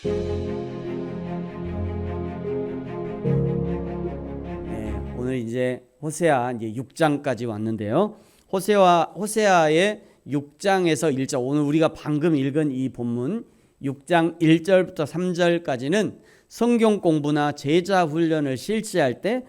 네, 오늘 이제 호세아 이제 6장까지 왔는데요. 호세아의 6장에서 1절, 오늘 우리가 방금 읽은 이 본문 6장 1절부터 3절까지는 성경 공부나 제자 훈련을 실시할 때,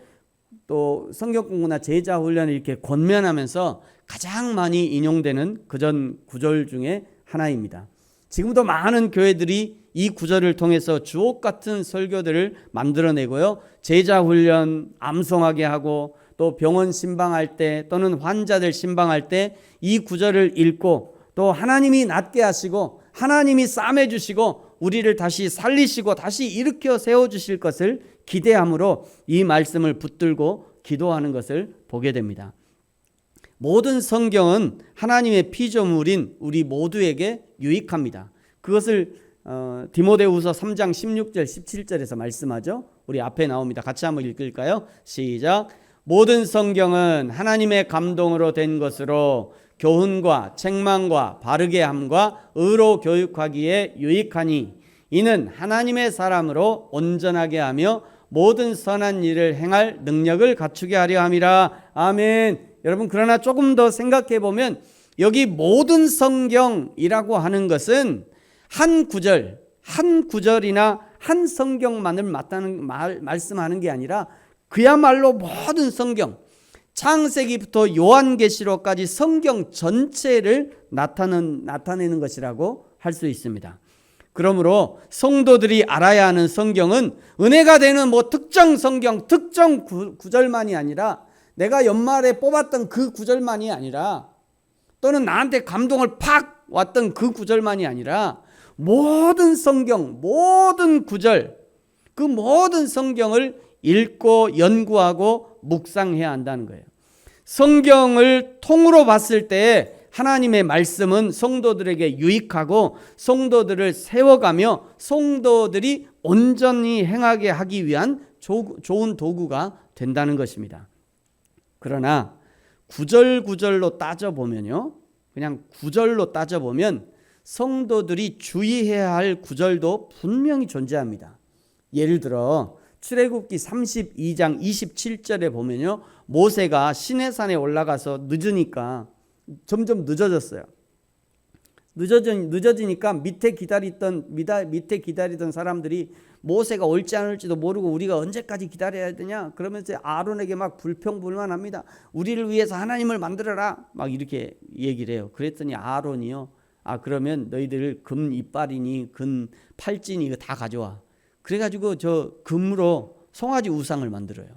또 성경 공부나 제자 훈련을 이렇게 권면하면서 가장 많이 인용되는 그전 구절 중에 하나입니다. 지금도 많은 교회들이 이 구절을 통해서 주옥 같은 설교들을 만들어내고요, 제자 훈련 암송하게 하고, 또 병원 신방할 때 또는 환자들 신방할 때 이 구절을 읽고, 또 하나님이 낫게 하시고 하나님이 싸매 주시고 우리를 다시 살리시고 다시 일으켜 세워주실 것을 기대함으로 이 말씀을 붙들고 기도하는 것을 보게 됩니다. 모든 성경은 하나님의 피조물인 우리 모두에게 유익합니다. 그것을 디모데후서 3장 16절 17절에서 말씀하죠. 우리 앞에 나옵니다. 같이 한번 읽을까요? 시작. 모든 성경은 하나님의 감동으로 된 것으로 교훈과 책망과 바르게 함과 의로 교육하기에 유익하니 이는 하나님의 사람으로 온전하게 하며 모든 선한 일을 행할 능력을 갖추게 하려 함이라. 아멘. 여러분, 그러나 조금 더 생각해 보면 여기 모든 성경이라고 하는 것은 한 구절이나 한 성경만을 말씀하는 게 아니라 그야말로 모든 성경, 창세기부터 요한계시록까지 성경 전체를 나타내는 것이라고 할 수 있습니다. 그러므로 성도들이 알아야 하는 성경은 은혜가 되는 특정 성경, 특정 구절만이 아니라, 내가 연말에 뽑았던 그 구절만이 아니라, 또는 나한테 감동을 팍 왔던 그 구절만이 아니라 모든 성경, 모든 구절, 그 모든 성경을 읽고 연구하고 묵상해야 한다는 거예요. 성경을 통으로 봤을 때 하나님의 말씀은 성도들에게 유익하고 성도들을 세워가며 성도들이 온전히 행하게 하기 위한 좋은 도구가 된다는 것입니다. 그러나 구절구절로 따져보면요, 그냥 구절로 따져보면 성도들이 주의해야 할 구절도 분명히 존재합니다. 예를 들어 출애굽기 32장 27절에 보면요, 모세가 시내산에 올라가서 늦으니까 점점 늦어졌어요. 늦어지니까 밑에 기다리던 사람들이 모세가 올지 안 올지도 모르고 우리가 언제까지 기다려야 되냐 그러면서 아론에게 막 불평불만합니다. 우리를 위해서 하나님을 만들어라 막 이렇게 얘기를 해요. 그랬더니 아론이요, 그러면 너희들 금 이빨이니 금 팔찌니 이거 다 가져와. 그래가지고 저 금으로 송아지 우상을 만들어요.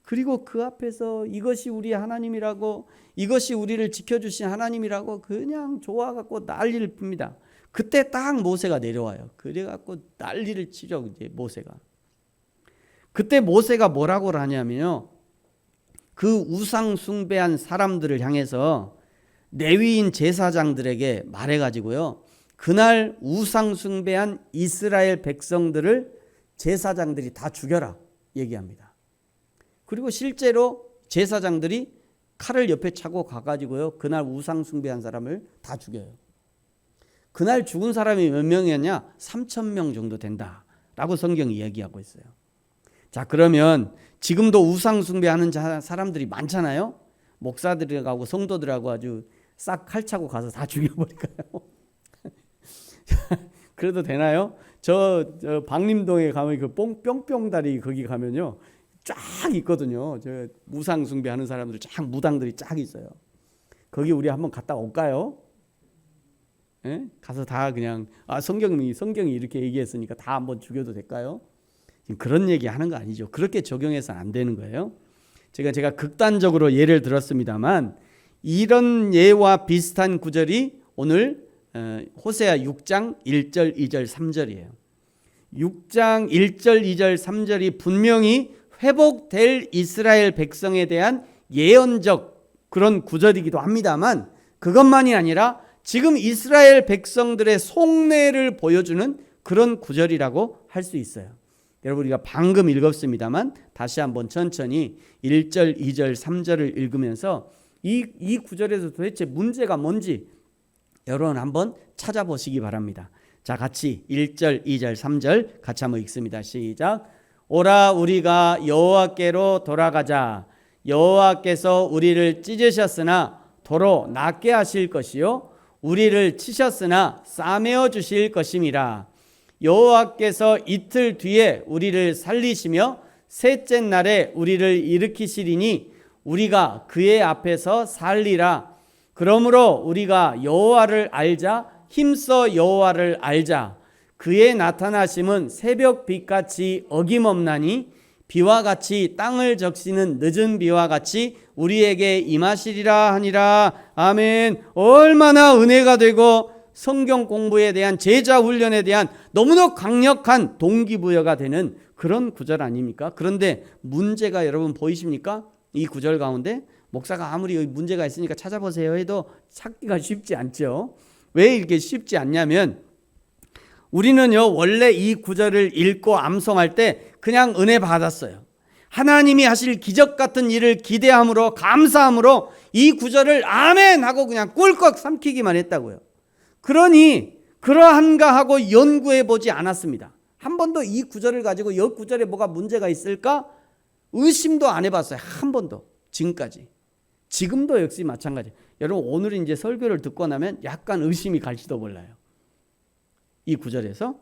그리고 그 앞에서 이것이 우리 하나님이라고, 이것이 우리를 지켜주신 하나님이라고 그냥 좋아갖고 난리를 핍니다. 그때 딱 모세가 내려와요. 그래갖고 난리를 치죠, 이제 모세가. 그때 모세가 뭐라고 하냐면요, 그 우상 숭배한 사람들을 향해서 레위인 제사장들에게 말해가지고요, 그날 우상 숭배한 이스라엘 백성들을 제사장들이 다 죽여라 얘기합니다. 그리고 실제로 제사장들이 칼을 옆에 차고 가가지고요, 그날 우상 숭배한 사람을 다 죽여요. 그날 죽은 사람이 몇 명이었냐? 3,000명 정도 된다라고 성경이 얘기하고 있어요. 자, 그러면 지금도 우상 숭배하는 사람들이 많잖아요. 목사들하고 성도들하고 아주 싹 칼 차고 가서 다 죽여버릴까요? 그래도 되나요? 저 박림동에 가면 그 뿅뿅다리 거기 가면요, 쫙 있거든요. 저 우상 숭배하는 사람들 쫙 무당들이 쫙 있어요. 거기 우리 한번 갔다 올까요? 예? 가서 다 그냥 성경이 이렇게 얘기했으니까 다 한번 죽여도 될까요? 지금 그런 얘기 하는 거 아니죠. 그렇게 적용해서는 안 되는 거예요. 제가 극단적으로 예를 들었습니다만 이런 예와 비슷한 구절이 오늘 호세아 6장 1절, 2절, 3절이에요. 6장 1절, 2절, 3절이 분명히 회복될 이스라엘 백성에 대한 예언적 그런 구절이기도 합니다만 그것만이 아니라 지금 이스라엘 백성들의 속내를 보여주는 그런 구절이라고 할 수 있어요. 여러분, 우리가 방금 읽었습니다만 다시 한번 천천히 1절, 2절, 3절을 읽으면서 이 구절에서 도대체 문제가 뭔지 여러분 한번 찾아보시기 바랍니다. 자, 같이 1절, 2절, 3절 같이 한번 읽습니다. 시작. 오라 우리가 여호와께로 돌아가자. 여호와께서 우리를 찢으셨으나 도로 낫게 하실 것이요 우리를 치셨으나 싸매어 주실 것임이라. 여호와께서 이틀 뒤에 우리를 살리시며 셋째 날에 우리를 일으키시리니 우리가 그의 앞에서 살리라. 그러므로 우리가 여호와를 알자. 힘써 여호와를 알자. 그의 나타나심은 새벽 빛같이 어김없나니 비와 같이 땅을 적시는 늦은 비와 같이 우리에게 임하시리라 하니라. 아멘. 얼마나 은혜가 되고 성경 공부에 대한 제자 훈련에 대한 너무나 강력한 동기부여가 되는 그런 구절 아닙니까? 그런데 문제가 여러분 보이십니까? 이 구절 가운데 목사가 아무리 문제가 있으니까 찾아보세요 해도 찾기가 쉽지 않죠. 왜 이렇게 쉽지 않냐면 우리는요 원래 이 구절을 읽고 암송할 때 그냥 은혜 받았어요. 하나님이 하실 기적 같은 일을 기대함으로 감사함으로 이 구절을 아멘 하고 그냥 꿀꺽 삼키기만 했다고요. 그러니 그러한가 하고 연구해 보지 않았습니다. 한 번도 이 구절을 가지고 이 구절에 뭐가 문제가 있을까 의심도 안 해봤어요. 한 번도 지금까지. 지금도 역시 마찬가지. 여러분 오늘 이제 설교를 듣고 나면 약간 의심이 갈지도 몰라요. 이 구절에서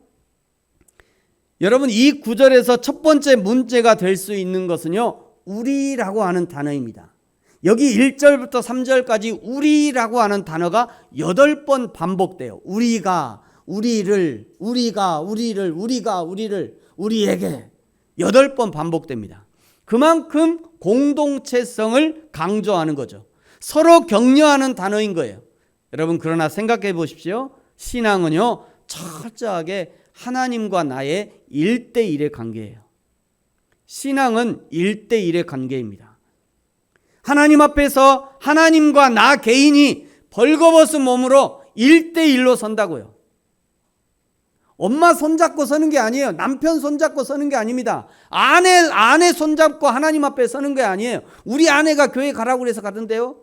여러분 이 구절에서 첫 번째 문제가 될 수 있는 것은요 우리라고 하는 단어입니다. 여기 1절부터 3절까지 우리라고 하는 단어가 8번 반복돼요. 우리가, 우리를, 우리가, 우리를, 우리가, 우리를, 우리에게 8번 반복됩니다. 그만큼 공동체성을 강조하는 거죠. 서로 격려하는 단어인 거예요. 여러분 그러나 생각해 보십시오. 신앙은요 철저하게 하나님과 나의 1대1의 관계예요. 신앙은 1대1의 관계입니다. 하나님 앞에서 하나님과 나 개인이 벌거벗은 몸으로 1대1로 선다고요. 엄마 손잡고 서는 게 아니에요. 남편 손잡고 서는 게 아닙니다. 아내 손잡고 하나님 앞에 서는 게 아니에요. 우리 아내가 교회 가라고 해서 가던데요.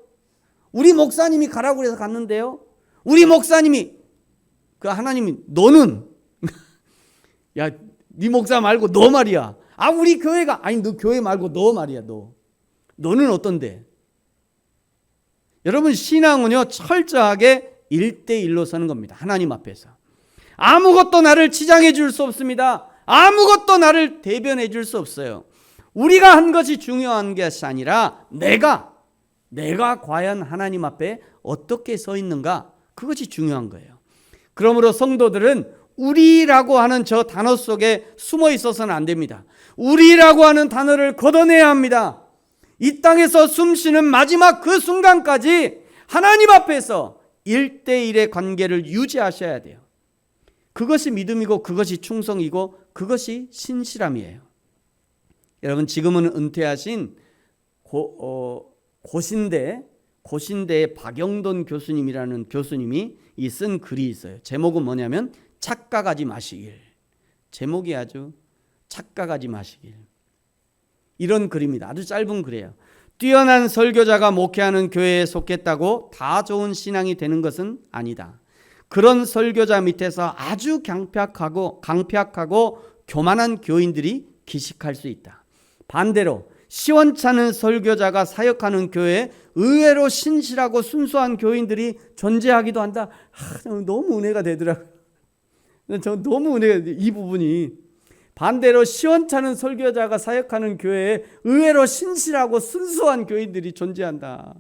우리 목사님이 가라고 해서 갔는데요. 우리 목사님이 그 하나님이 너는 야, 네 목사 말고 너 말이야. 아, 우리 교회가 아니 너 교회 말고 너 말이야. 너는 어떤데? 여러분 신앙은요 철저하게 1대1로 서는 겁니다. 하나님 앞에서. 아무것도 나를 치장해 줄 수 없습니다. 아무것도 나를 대변해 줄 수 없어요. 우리가 한 것이 중요한 것이 아니라 내가 과연 하나님 앞에 어떻게 서 있는가 그것이 중요한 거예요. 그러므로 성도들은 우리라고 하는 저 단어 속에 숨어 있어서는 안 됩니다. 우리라고 하는 단어를 걷어내야 합니다. 이 땅에서 숨쉬는 마지막 그 순간까지 하나님 앞에서 1대1의 관계를 유지하셔야 돼요. 그것이 믿음이고 그것이 충성이고 그것이 신실함이에요. 여러분 지금은 은퇴하신 고신대의 박영돈 교수님이라는 교수님이 쓴 글이 있어요. 제목은 뭐냐면 착각하지 마시길. 제목이 아주 착각하지 마시길. 이런 글입니다. 아주 짧은 글이에요. 뛰어난 설교자가 목회하는 교회에 속했다고 다 좋은 신앙이 되는 것은 아니다. 그런 설교자 밑에서 아주 강팍하고 교만한 교인들이 기식할 수 있다. 반대로 시원찮은 설교자가 사역하는 교회에 의외로 신실하고 순수한 교인들이 존재하기도 한다. 너무 은혜가 되더라고요. 너무 은혜가 돼, 이 부분이. 반대로 시원찮은 설교자가 사역하는 교회에 의외로 신실하고 순수한 교인들이 존재한다.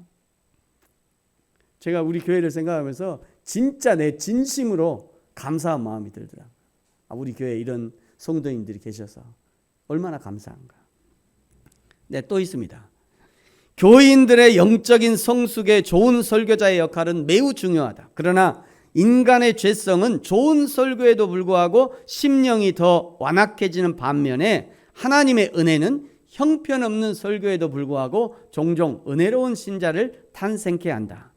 제가 우리 교회를 생각하면서 진짜 내 진심으로 감사한 마음이 들더라고요. 우리 교회에 이런 성도님들이 계셔서 얼마나 감사한가. 네, 또 있습니다. 교인들의 영적인 성숙에 좋은 설교자의 역할은 매우 중요하다. 그러나 인간의 죄성은 좋은 설교에도 불구하고 심령이 더 완악해지는 반면에 하나님의 은혜는 형편없는 설교에도 불구하고 종종 은혜로운 신자를 탄생케 한다.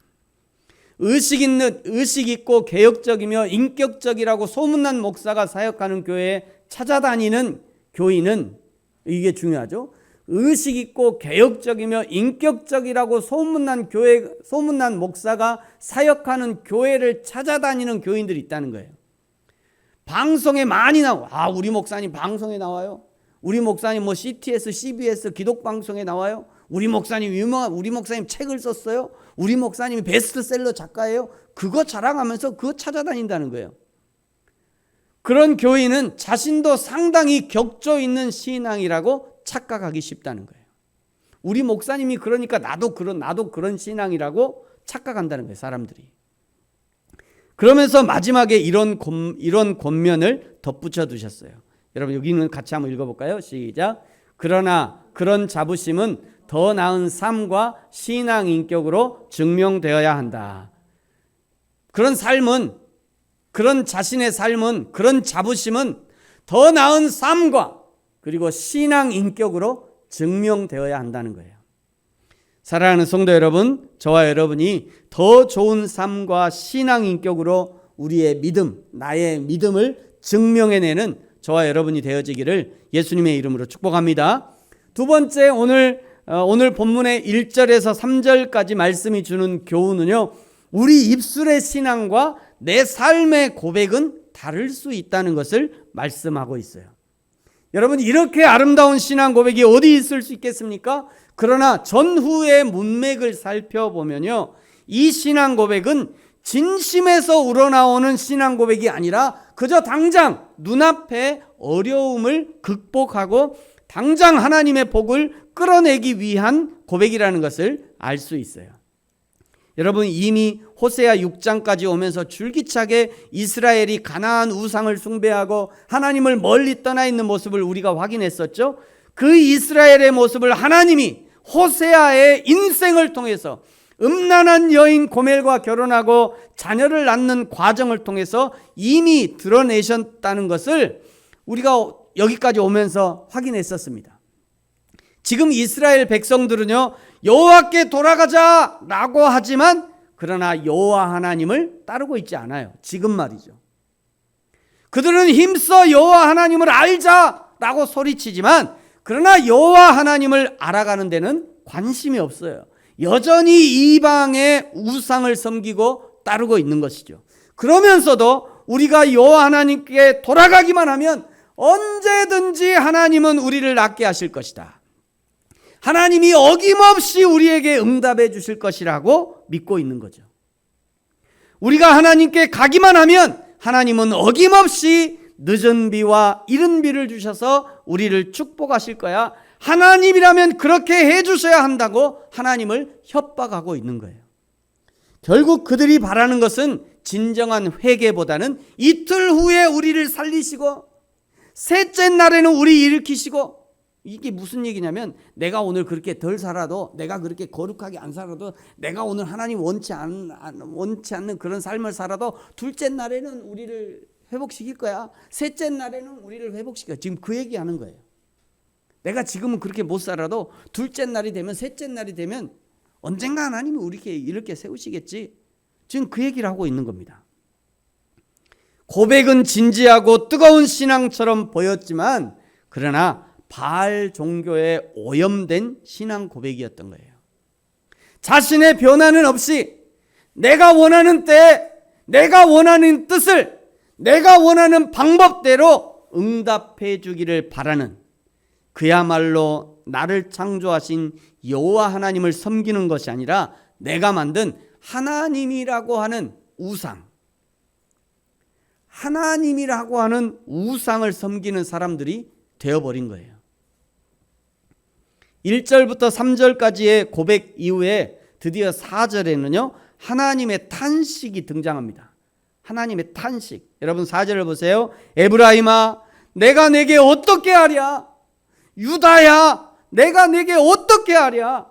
의식 있고 개혁적이며 인격적이라고 소문난 목사가 사역하는 교회에 찾아다니는 교인은 이게 중요하죠. 의식 있고 개혁적이며 인격적이라고 소문난 목사가 사역하는 교회를 찾아다니는 교인들이 있다는 거예요. 방송에 많이 나와요. 우리 목사님 방송에 나와요. 우리 목사님 뭐 CTS, CBS 기독방송에 나와요. 우리 목사님 유명한, 우리 목사님 책을 썼어요. 우리 목사님이 베스트셀러 작가예요. 그거 자랑하면서 그거 찾아다닌다는 거예요. 그런 교인은 자신도 상당히 격조 있는 신앙이라고 착각하기 쉽다는 거예요. 우리 목사님이 그러니까 나도 그런 신앙이라고 착각한다는 거예요, 사람들이. 그러면서 마지막에 이런 권면을 덧붙여 두셨어요. 여러분 여기는 같이 한번 읽어볼까요? 시작. 그러나 그런 자부심은 더 나은 삶과 신앙 인격으로 증명되어야 한다. 그런 삶은, 그런 자신의 삶은, 그런 자부심은 더 나은 삶과 그리고 신앙 인격으로 증명되어야 한다는 거예요. 사랑하는 성도 여러분, 저와 여러분이 더 좋은 삶과 신앙 인격으로 우리의 믿음, 나의 믿음을 증명해내는 저와 여러분이 되어지기를 예수님의 이름으로 축복합니다. 두 번째, 오늘 본문의 1절에서 3절까지 말씀이 주는 교훈은요, 우리 입술의 신앙과 내 삶의 고백은 다를 수 있다는 것을 말씀하고 있어요. 여러분, 이렇게 아름다운 신앙 고백이 어디 있을 수 있겠습니까? 그러나 전후의 문맥을 살펴보면요, 이 신앙 고백은 진심에서 우러나오는 신앙 고백이 아니라 그저 당장 눈앞의 어려움을 극복하고 당장 하나님의 복을 끌어내기 위한 고백이라는 것을 알 수 있어요. 여러분, 이미 호세아 6장까지 오면서 줄기차게 이스라엘이 가나안 우상을 숭배하고 하나님을 멀리 떠나 있는 모습을 우리가 확인했었죠. 그 이스라엘의 모습을 하나님이 호세아의 인생을 통해서 음란한 여인 고멜과 결혼하고 자녀를 낳는 과정을 통해서 이미 드러내셨다는 것을 우리가 여기까지 오면서 확인했었습니다. 지금 이스라엘 백성들은요, 여호와께 돌아가자라고 하지만 그러나 여호와 하나님을 따르고 있지 않아요. 지금 말이죠. 그들은 힘써 여호와 하나님을 알자라고 소리치지만 그러나 여호와 하나님을 알아가는 데는 관심이 없어요. 여전히 이방의 우상을 섬기고 따르고 있는 것이죠. 그러면서도 우리가 여호와 하나님께 돌아가기만 하면 언제든지 하나님은 우리를 낫게 하실 것이다. 하나님이 어김없이 우리에게 응답해 주실 것이라고 믿고 있는 거죠. 우리가 하나님께 가기만 하면 하나님은 어김없이 늦은 비와 이른 비를 주셔서 우리를 축복하실 거야. 하나님이라면 그렇게 해 주셔야 한다고 하나님을 협박하고 있는 거예요. 결국 그들이 바라는 것은 진정한 회개보다는 이틀 후에 우리를 살리시고 셋째 날에는 우리 일으키시고, 이게 무슨 얘기냐면 내가 오늘 그렇게 덜 살아도, 내가 그렇게 거룩하게 안 살아도, 내가 오늘 하나님 원치 않는 그런 삶을 살아도 둘째 날에는 우리를 회복시킬 거야. 셋째 날에는 우리를 회복시켜. 지금 그 얘기하는 거예요. 내가 지금은 그렇게 못 살아도 둘째 날이 되면, 셋째 날이 되면 언젠가 하나님이 우리에게 이렇게 세우시겠지. 지금 그 얘기를 하고 있는 겁니다. 고백은 진지하고 뜨거운 신앙처럼 보였지만 그러나 바알 종교에 오염된 신앙 고백이었던 거예요. 자신의 변화는 없이 내가 원하는 때, 내가 원하는 뜻을, 내가 원하는 방법대로 응답해 주기를 바라는, 그야말로 나를 창조하신 여호와 하나님을 섬기는 것이 아니라 내가 만든 하나님이라고 하는 우상, 하나님이라고 하는 우상을 섬기는 사람들이 되어버린 거예요. 1절부터 3절까지의 고백 이후에 드디어 4절에는요, 하나님의 탄식이 등장합니다. 하나님의 탄식. 여러분 4절을 보세요. 에브라임아, 내가 내게 어떻게 하랴? 유다야, 내가 내게 어떻게 하랴?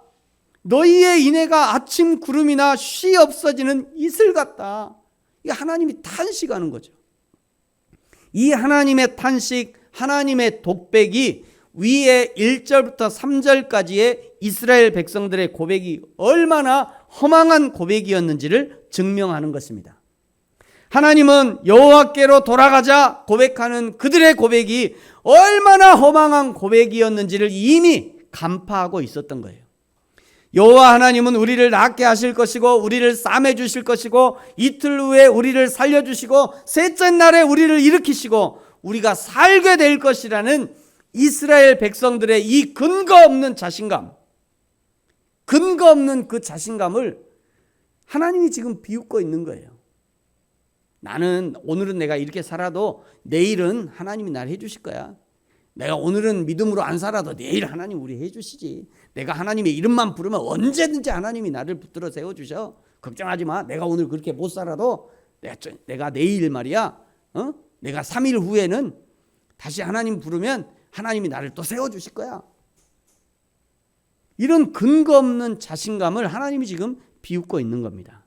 너희의 인애가 아침 구름이나 쉬 없어지는 이슬 같다. 이게 하나님이 탄식하는 거죠. 이 하나님의 탄식, 하나님의 독백이 위에 1절부터 3절까지의 이스라엘 백성들의 고백이 얼마나 허망한 고백이었는지를 증명하는 것입니다. 하나님은 여호와께로 돌아가자 고백하는 그들의 고백이 얼마나 허망한 고백이었는지를 이미 간파하고 있었던 거예요. 여호와 하나님은 우리를 낫게 하실 것이고 우리를 싸매 주실 것이고 이틀 후에 우리를 살려주시고 셋째 날에 우리를 일으키시고 우리가 살게 될 것이라는 이스라엘 백성들의 이 근거 없는 자신감, 근거 없는 그 자신감을 하나님이 지금 비웃고 있는 거예요. 나는 오늘은 내가 이렇게 살아도 내일은 하나님이 날 해주실 거야. 내가 오늘은 믿음으로 안 살아도 내일 하나님 우리 해주시지. 내가 하나님의 이름만 부르면 언제든지 하나님이 나를 붙들어 세워주셔. 걱정하지 마. 내가 오늘 그렇게 못 살아도 내가 내일 말이야, 내가 3일 후에는 다시 하나님 부르면 하나님이 나를 또 세워주실 거야. 이런 근거 없는 자신감을 하나님이 지금 비웃고 있는 겁니다.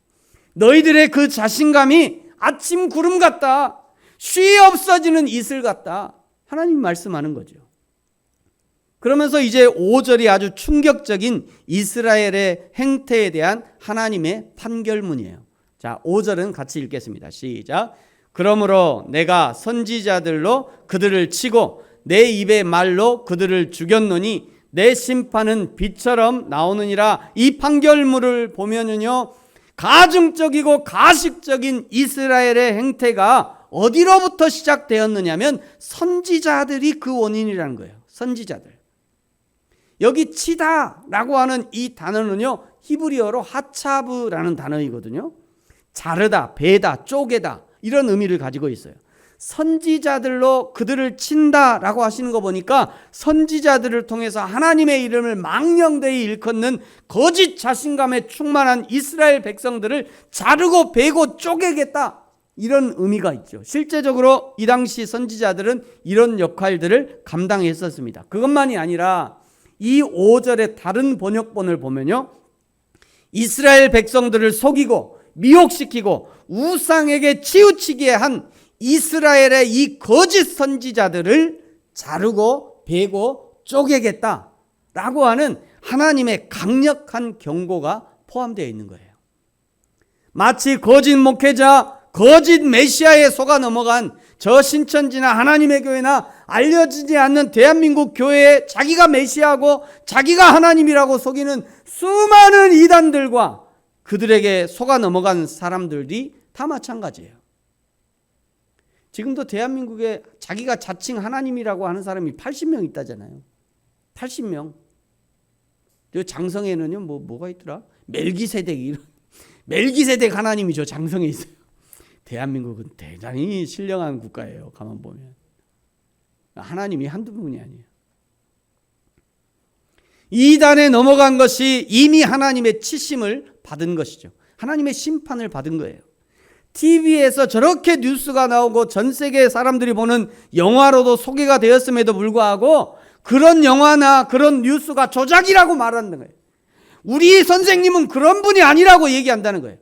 너희들의 그 자신감이 아침 구름 같다. 쉬 없어지는 이슬 같다. 하나님이 말씀하는 거죠. 그러면서 이제 5절이 아주 충격적인 이스라엘의 행태에 대한 하나님의 판결문이에요. 자, 5절은 같이 읽겠습니다. 시작. 그러므로 내가 선지자들로 그들을 치고 내 입의 말로 그들을 죽였노니 내 심판은 빛처럼 나오느니라. 이 판결문을 보면은요, 가증적이고 가식적인 이스라엘의 행태가 어디로부터 시작되었느냐면 선지자들이 그 원인이라는 거예요. 선지자들. 여기 치다라고 하는 이 단어는요, 히브리어로 하차브라는 단어이거든요. 자르다, 베다, 쪼개다 이런 의미를 가지고 있어요. 선지자들로 그들을 친다라고 하시는 거 보니까 선지자들을 통해서 하나님의 이름을 망령되이 일컫는 거짓 자신감에 충만한 이스라엘 백성들을 자르고 베고 쪼개겠다, 이런 의미가 있죠. 실제적으로 이 당시 선지자들은 이런 역할들을 감당했었습니다. 그것만이 아니라 이 5절의 다른 번역본을 보면요, 이스라엘 백성들을 속이고 미혹시키고 우상에게 치우치게 한 이스라엘의 이 거짓 선지자들을 자르고 베고 쪼개겠다라고 하는 하나님의 강력한 경고가 포함되어 있는 거예요. 마치 거짓 목회자, 거짓 메시아에 속아 넘어간 저 신천지나 하나님의 교회나 알려지지 않는 대한민국 교회에 자기가 메시아고 자기가 하나님이라고 속이는 수많은 이단들과 그들에게 속아 넘어간 사람들이 다 마찬가지예요. 지금도 대한민국에 자기가 자칭 하나님이라고 하는 사람이 80명 있다잖아요. 80명. 장성에는요, 뭐가 있더라? 멜기세덱 하나님이 저 장성에 있어요. 대한민국은 대단히 신령한 국가예요. 가만 보면 하나님이 한두 분이 아니에요. 이단에 넘어간 것이 이미 하나님의 치심을 받은 것이죠. 하나님의 심판을 받은 거예요. TV에서 저렇게 뉴스가 나오고 전 세계 사람들이 보는 영화로도 소개가 되었음에도 불구하고 그런 영화나 그런 뉴스가 조작이라고 말하는 거예요. 우리 선생님은 그런 분이 아니라고 얘기한다는 거예요.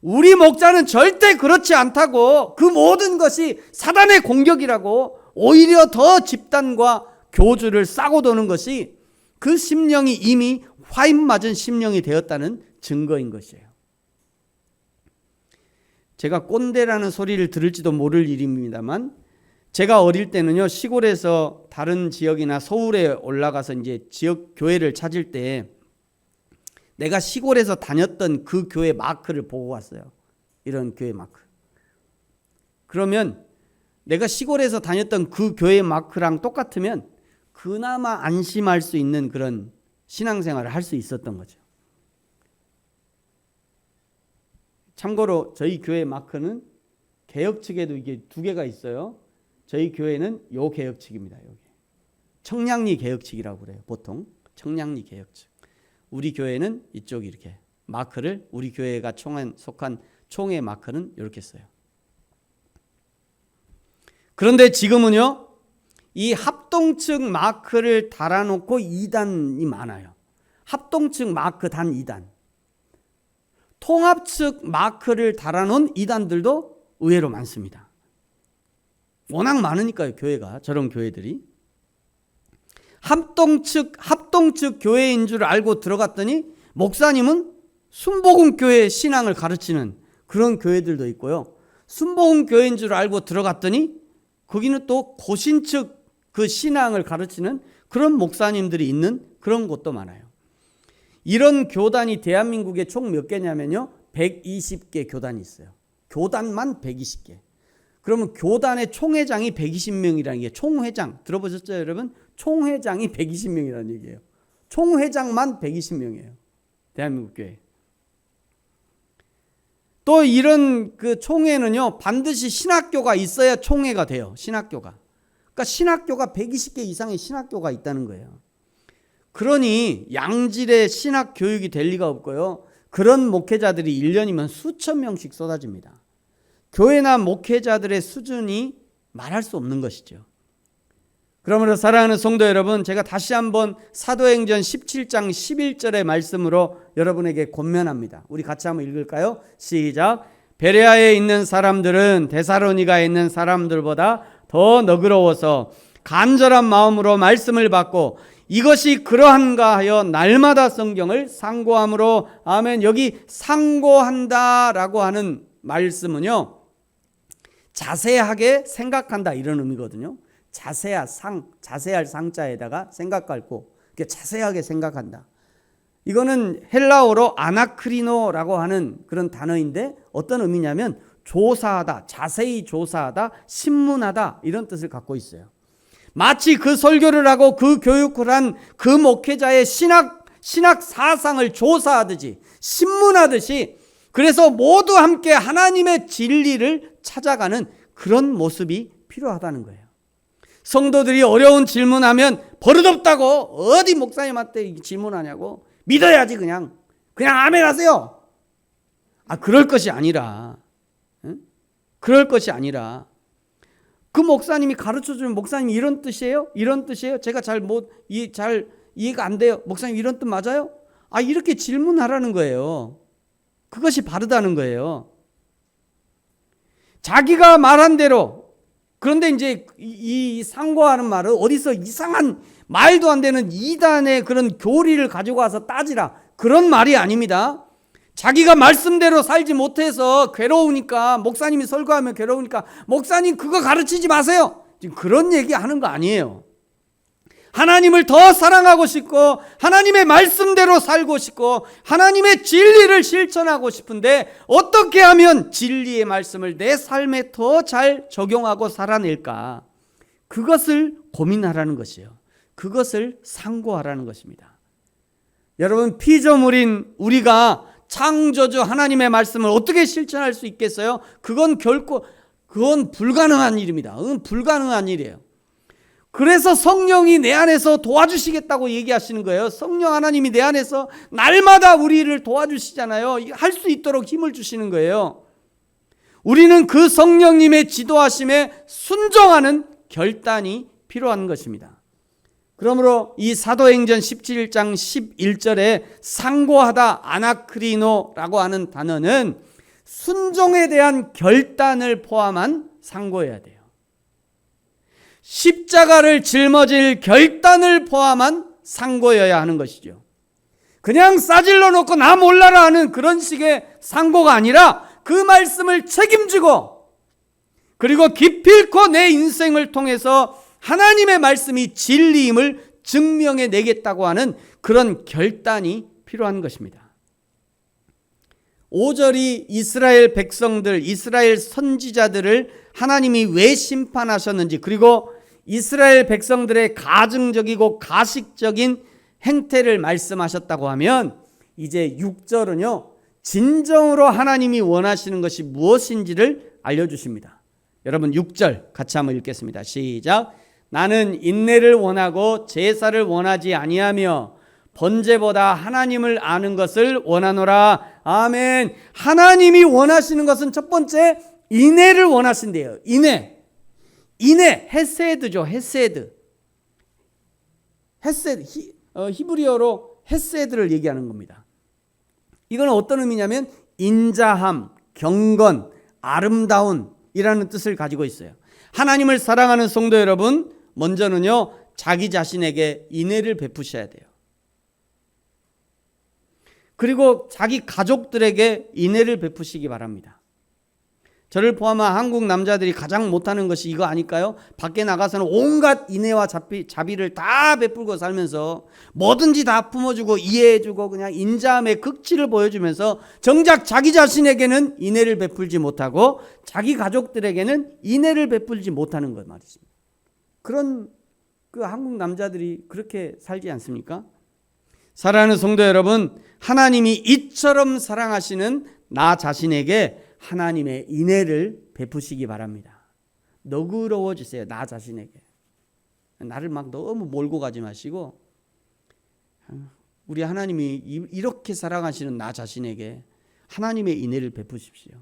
우리 목자는 절대 그렇지 않다고, 그 모든 것이 사단의 공격이라고, 오히려 더 집단과 교주를 싸고 도는 것이 그 심령이 이미 화인 맞은 심령이 되었다는 증거인 것이에요. 제가 꼰대라는 소리를 들을지도 모를 일입니다만, 제가 어릴 때는요, 시골에서 다른 지역이나 서울에 올라가서 이제 지역 교회를 찾을 때 내가 시골에서 다녔던 그 교회 마크를 보고 왔어요. 이런 교회 마크. 그러면 내가 시골에서 다녔던 그 교회 마크랑 똑같으면 그나마 안심할 수 있는 그런 신앙생활을 할 수 있었던 거죠. 참고로 저희 교회 마크는 개혁 측에도 이게 2개가 있어요. 저희 교회는 요 개혁 측입니다. 여기 청량리 개혁 측이라고 그래요. 보통 청량리 개혁 측. 우리 교회는 이쪽이 이렇게 마크를, 우리 교회가 속한 총회 마크는 이렇게 써요. 그런데 지금은요, 이 합동측 마크를 달아놓고 2단이 많아요. 합동측 마크 단 2단. 통합측 마크를 달아놓은 2단들도 의외로 많습니다. 워낙 많으니까요, 교회가. 저런 교회들이. 합동측 교회인 줄 알고 들어갔더니 목사님은 순복음교회 신앙을 가르치는 그런 교회들도 있고요. 순복음교회인 줄 알고 들어갔더니 거기는 또 고신측 그 신앙을 가르치는 그런 목사님들이 있는 그런 곳도 많아요. 이런 교단이 대한민국에 총 몇 개냐면요. 120개 교단이 있어요. 교단만 120개. 그러면 교단의 총회장이 120명이라는 게 총회장 들어보셨죠, 여러분? 총회장이 120명이라는 얘기예요. 총회장만 120명이에요. 대한민국 교회. 또 이런 그 총회는요, 반드시 신학교가 있어야 총회가 돼요. 신학교가. 그러니까 신학교가 120개 이상의 신학교가 있다는 거예요. 그러니 양질의 신학 교육이 될 리가 없고요. 그런 목회자들이 1년이면 수천 명씩 쏟아집니다. 교회나 목회자들의 수준이 말할 수 없는 것이죠. 그러므로 사랑하는 성도 여러분, 제가 다시 한번 사도행전 17장 11절의 말씀으로 여러분에게 권면합니다. 우리 같이 한번 읽을까요? 시작. 베레아에 있는 사람들은 데살로니가에 있는 사람들보다 더 너그러워서 간절한 마음으로 말씀을 받고 이것이 그러한가 하여 날마다 성경을 상고함으로. 아멘. 여기 상고한다라고 하는 말씀은요, 자세하게 생각한다 이런 의미거든요. 자세할 상자에다가 생각 깔고 자세하게 생각한다. 이거는 헬라어로 아나크리노라고 하는 그런 단어인데 어떤 의미냐면 조사하다, 자세히 조사하다, 신문하다 이런 뜻을 갖고 있어요. 마치 그 설교를 하고 그 교육을 한 그 목회자의 신학 사상을 조사하듯이 신문하듯이, 그래서 모두 함께 하나님의 진리를 찾아가는 그런 모습이 필요하다는 거예요. 성도들이 어려운 질문하면 버릇없다고 어디 목사님한테 질문하냐고, 믿어야지 그냥 아멘 하세요. 그럴 것이 아니라, 그럴 것이 아니라 그 목사님이 가르쳐주면 목사님 이런 뜻이에요? 이런 뜻이에요? 제가 잘 이해가 안 돼요. 목사님 이런 뜻 맞아요? 이렇게 질문하라는 거예요. 그것이 바르다는 거예요. 자기가 말한 대로. 그런데 이제 이 상고하는 말은 어디서 이상한 말도 안 되는 이단의 그런 교리를 가지고 와서 따지라, 그런 말이 아닙니다. 자기가 말씀대로 살지 못해서 괴로우니까, 목사님이 설교하면 괴로우니까 목사님 그거 가르치지 마세요, 지금 그런 얘기 하는 거 아니에요. 하나님을 더 사랑하고 싶고 하나님의 말씀대로 살고 싶고 하나님의 진리를 실천하고 싶은데 어떻게 하면 진리의 말씀을 내 삶에 더 잘 적용하고 살아낼까, 그것을 고민하라는 것이에요. 그것을 상고하라는 것입니다. 여러분, 피조물인 우리가 창조주 하나님의 말씀을 어떻게 실천할 수 있겠어요? 그건 불가능한 일입니다. 불가능한 일이에요. 그래서 성령이 내 안에서 도와주시겠다고 얘기하시는 거예요. 성령 하나님이 내 안에서 날마다 우리를 도와주시잖아요. 할 수 있도록 힘을 주시는 거예요. 우리는 그 성령님의 지도하심에 순종하는 결단이 필요한 것입니다. 그러므로 이 사도행전 17장 11절에 상고하다, 아나크리노라고 하는 단어는 순종에 대한 결단을 포함한 상고여야 돼요. 십자가를 짊어질 결단을 포함한 상고여야 하는 것이죠. 그냥 싸질러 놓고 나 몰라라 하는 그런 식의 상고가 아니라 그 말씀을 책임지고, 그리고 기필코 내 인생을 통해서 하나님의 말씀이 진리임을 증명해 내겠다고 하는 그런 결단이 필요한 것입니다. 5절이 이스라엘 백성들, 이스라엘 선지자들을 하나님이 왜 심판하셨는지, 그리고 이스라엘 백성들의 가증적이고 가식적인 행태를 말씀하셨다고 하면, 이제 6절은요 진정으로 하나님이 원하시는 것이 무엇인지를 알려주십니다. 여러분 6절 같이 한번 읽겠습니다. 시작. 나는 인내를 원하고 제사를 원하지 아니하며 번제보다 하나님을 아는 것을 원하노라. 아멘. 하나님이 원하시는 것은 첫 번째 인내를 원하신대요. 인내, 헤세드죠. 헤세드. 히브리어로 헤세드를 얘기하는 겁니다. 이건 어떤 의미냐면 인자함, 경건, 아름다운이라는 뜻을 가지고 있어요. 하나님을 사랑하는 성도 여러분, 먼저는요 자기 자신에게 인애를 베푸셔야 돼요. 그리고 자기 가족들에게 인애를 베푸시기 바랍니다. 저를 포함한 한국 남자들이 가장 못하는 것이 이거 아닐까요? 밖에 나가서는 온갖 인애와 자비를 다 베풀고 살면서 뭐든지 다 품어주고 이해해주고 그냥 인자함의 극치를 보여주면서 정작 자기 자신에게는 인애를 베풀지 못하고 자기 가족들에게는 인애를 베풀지 못하는 것 말이십니다. 그런 그 한국 남자들이 그렇게 살지 않습니까? 사랑하는 성도 여러분, 하나님이 이처럼 사랑하시는 나 자신에게 하나님의 인애를 베푸시기 바랍니다. 너그러워지세요. 나 자신에게. 나를 막 너무 몰고 가지 마시고 우리 하나님이 이렇게 사랑하시는 나 자신에게 하나님의 인애를 베푸십시오.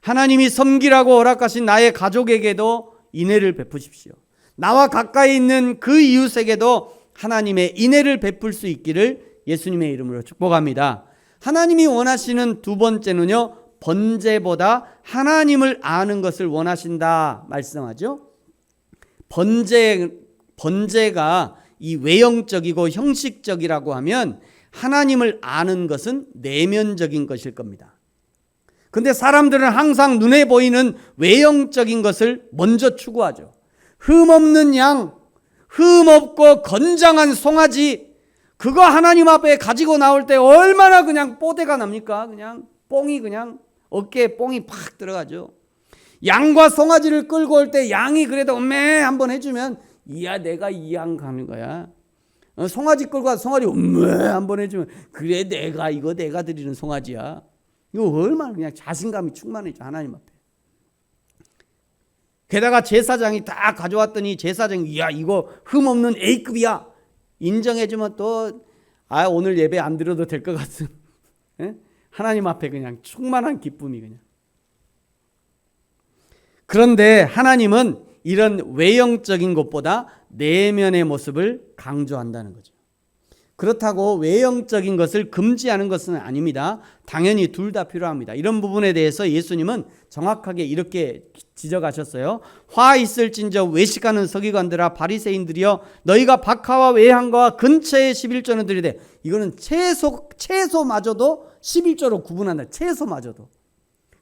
하나님이 섬기라고 허락하신 나의 가족에게도 인애를 베푸십시오. 나와 가까이 있는 그 이웃에게도 하나님의 인애를 베풀 수 있기를 예수님의 이름으로 축복합니다. 하나님이 원하시는 두 번째는요, 번제보다 하나님을 아는 것을 원하신다 말씀하죠. 번제가 이 외형적이고 형식적이라고 하면 하나님을 아는 것은 내면적인 것일 겁니다. 근데 사람들은 항상 눈에 보이는 외형적인 것을 먼저 추구하죠. 흠없는 양, 흠없고 건장한 송아지, 그거 하나님 앞에 가지고 나올 때 얼마나 그냥 뽀대가 납니까? 그냥 뽕이 그냥 어깨에 뽕이 팍 들어가죠. 양과 송아지를 끌고 올 때 양이 그래도 엄매 한번 해주면 이야 내가 이 양 가는 거야. 송아지 끌고 와서 송아지 엄매 한번 해주면 그래 이거 내가 드리는 송아지야. 이거 얼마나 그냥 자신감이 충만해져 하나님 앞에. 게다가 제사장이 다 가져왔더니 제사장이 야 이거 흠없는 A급이야 인정해주면 또 오늘 예배 안 드려도 될 것 같은 하나님 앞에 그냥 충만한 기쁨이 그냥. 그런데 하나님은 이런 외형적인 것보다 내면의 모습을 강조한다는 거죠. 그렇다고 외형적인 것을 금지하는 것은 아닙니다. 당연히 둘 다 필요합니다. 이런 부분에 대해서 예수님은 정확하게 이렇게 지적하셨어요. 화 있을진저 외식하는 서기관들아 바리새인들이여 너희가 박하와 외향과 근처에 11조는 드리되 이거는 채소마저도 11조로 구분한다. 채소마저도.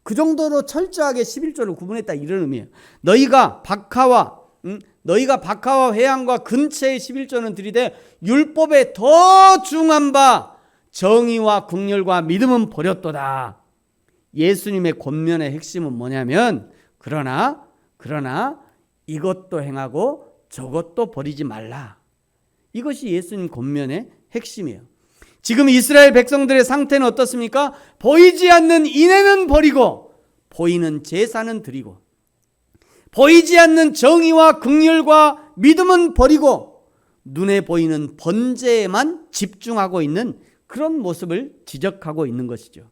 그 정도로 철저하게 11조를 구분했다 이런 의미예요. 너희가 박하와 회향과 근처의 11조는 드리되 율법에 더 중한 바 정의와 긍휼과 믿음은 버렸도다. 예수님의 권면의 핵심은 뭐냐면 그러나 이것도 행하고 저것도 버리지 말라. 이것이 예수님 권면의 핵심이에요. 지금 이스라엘 백성들의 상태는 어떻습니까? 보이지 않는 인애는 버리고 보이는 제사는 드리고 보이지 않는 정의와 긍휼과 믿음은 버리고 눈에 보이는 번제에만 집중하고 있는 그런 모습을 지적하고 있는 것이죠.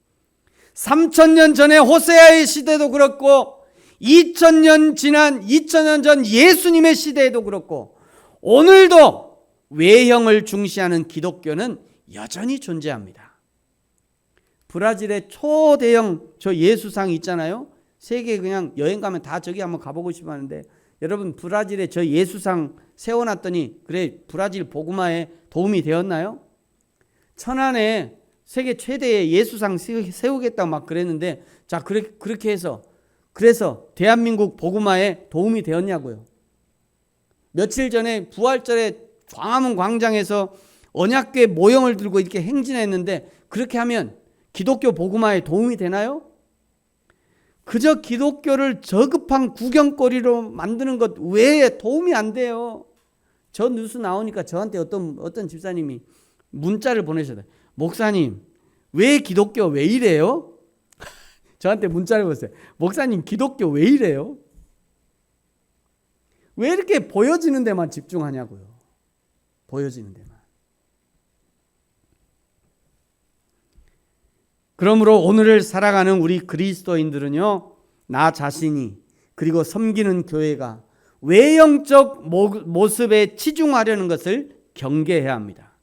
3000년 전에 호세아의 시대도 그렇고 2000년 전 예수님의 시대에도 그렇고 오늘도 외형을 중시하는 기독교는 여전히 존재합니다. 브라질의 초대형 저 예수상 있잖아요. 세계 그냥 여행 가면 다 저기 한번 가보고 싶어 하는데 여러분 브라질에 저 예수상 세워놨더니 그래 브라질 복음화에 도움이 되었나요? 천안에 세계 최대의 예수상 세우겠다고 막 그랬는데 자 그렇게 해서 그래서 대한민국 복음화에 도움이 되었냐고요. 며칠 전에 부활절에 광화문 광장에서 언약궤 모형을 들고 이렇게 행진했는데 그렇게 하면 기독교 복음화에 도움이 되나요? 그저 기독교를 저급한 구경거리로 만드는 것 외에 도움이 안 돼요. 저 뉴스 나오니까 저한테 어떤 집사님이 문자를 보내셨어요. 목사님, 왜 기독교 왜 이래요? 저한테 문자를 보냈어요. 목사님, 기독교 왜 이래요? 왜 이렇게 보여지는 데만 집중하냐고요. 보여지는 데만. 그러므로 오늘을 살아가는 우리 그리스도인들은요, 나 자신이 그리고 섬기는 교회가 외형적 모습에 치중하려는 것을 경계해야 합니다.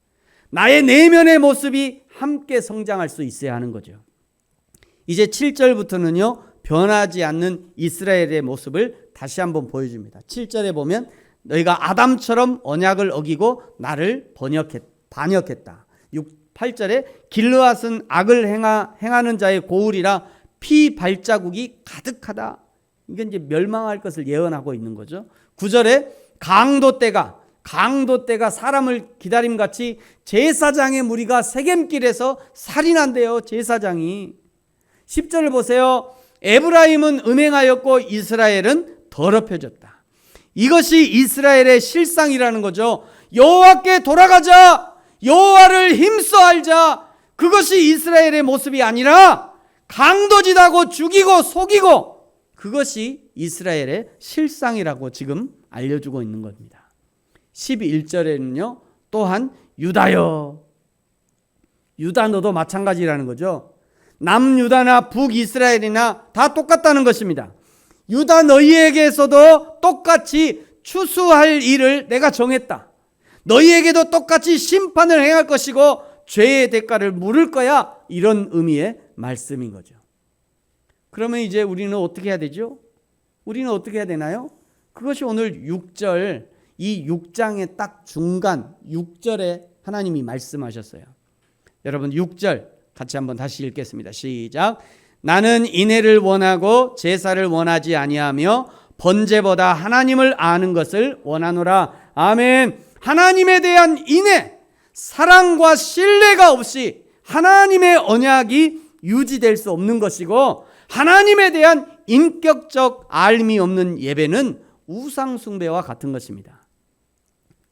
나의 내면의 모습이 함께 성장할 수 있어야 하는 거죠. 이제 7절부터는요, 변하지 않는 이스라엘의 모습을 다시 한번 보여줍니다. 7절에 보면 너희가 아담처럼 언약을 어기고 나를 반역했다. 8절에 길르앗은 악을 행하는 자의 고울이라 피 발자국이 가득하다. 이게 이제 멸망할 것을 예언하고 있는 거죠. 9절에 강도떼가 사람을 기다림같이 제사장의 무리가 세겜길에서 살인한대요. 제사장이. 10절을 보세요. 에브라임은 음행하였고 이스라엘은 더럽혀졌다. 이것이 이스라엘의 실상이라는 거죠. 여호와께 돌아가자. 여호와를 힘써 알자. 그것이 이스라엘의 모습이 아니라 강도짓하고 죽이고 속이고, 그것이 이스라엘의 실상이라고 지금 알려주고 있는 겁니다. 11절에는요. 또한 유다여, 유다 너도 마찬가지라는 거죠. 남유다나 북이스라엘이나 다 똑같다는 것입니다. 유다 너희에게서도 똑같이 추수할 일을 내가 정했다. 너희에게도 똑같이 심판을 행할 것이고 죄의 대가를 물을 거야. 이런 의미의 말씀인 거죠. 그러면 이제 우리는 어떻게 해야 되죠? 우리는 어떻게 해야 되나요? 그것이 오늘 6절, 이 6장의 딱 중간 6절에 하나님이 말씀하셨어요. 여러분 6절 같이 한번 다시 읽겠습니다. 시작. 나는 인애를 원하고 제사를 원하지 아니하며 번제보다 하나님을 아는 것을 원하노라. 아멘. 하나님에 대한 인애, 사랑과 신뢰가 없이 하나님의 언약이 유지될 수 없는 것이고, 하나님에 대한 인격적 알미 없는 예배는 우상 숭배와 같은 것입니다.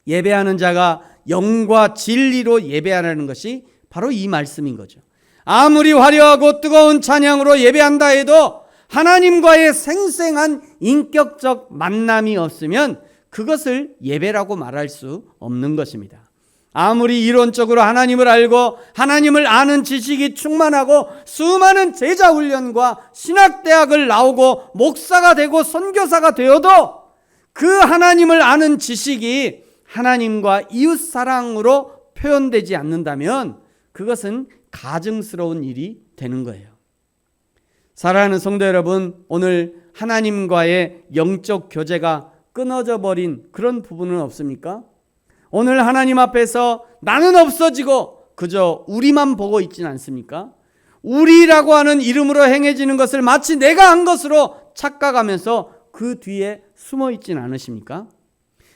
예배하는 자가 영과 진리로 예배하라는 것이 바로 이 말씀인 거죠. 아무리 화려하고 뜨거운 찬양으로 예배한다 해도 하나님과의 생생한 인격적 만남이 없으면 그것을 예배라고 말할 수 없는 것입니다. 아무리 이론적으로 하나님을 알고 하나님을 아는 지식이 충만하고 수많은 제자 훈련과 신학대학을 나오고 목사가 되고 선교사가 되어도 그 하나님을 아는 지식이 하나님과 이웃사랑으로 표현되지 않는다면 그것은 가증스러운 일이 되는 거예요. 사랑하는 성도 여러분, 오늘 하나님과의 영적 교제가 끊어져 버린 그런 부분은 없습니까? 오늘 하나님 앞에서 나는 없어지고 그저 우리만 보고 있지는 않습니까? 우리라고 하는 이름으로 행해지는 것을 마치 내가 한 것으로 착각하면서 그 뒤에 숨어 있지는 않으십니까?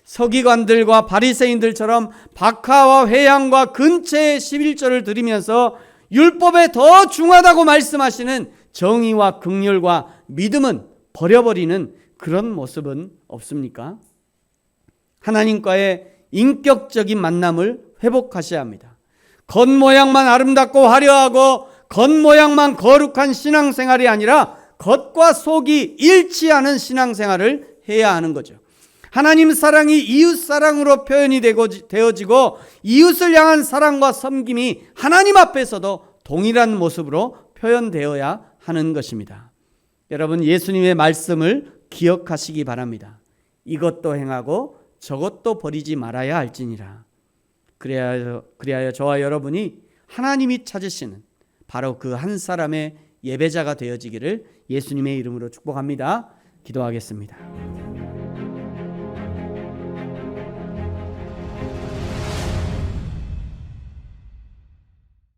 서기관들과 바리새인들처럼 박하와 회양과 근체의 11조를 드리면서 율법에 더 중하다고 말씀하시는 정의와 긍휼과 믿음은 버려버리는 그런 모습은 없습니까? 하나님과의 인격적인 만남을 회복하셔야 합니다. 겉모양만 아름답고 화려하고 겉모양만 거룩한 신앙생활이 아니라 겉과 속이 일치하는 신앙생활을 해야 하는 거죠. 하나님 사랑이 이웃 사랑으로 표현이 되어지고 이웃을 향한 사랑과 섬김이 하나님 앞에서도 동일한 모습으로 표현되어야 하는 것입니다. 여러분, 예수님의 말씀을 기억하시기 바랍니다. 이것도 행하고 저것도 버리지 말아야 할지니라. 그리하여 저와 여러분이 하나님이 찾으시는 바로 그 한 사람의 예배자가 되어지기를 예수님의 이름으로 축복합니다. 기도하겠습니다.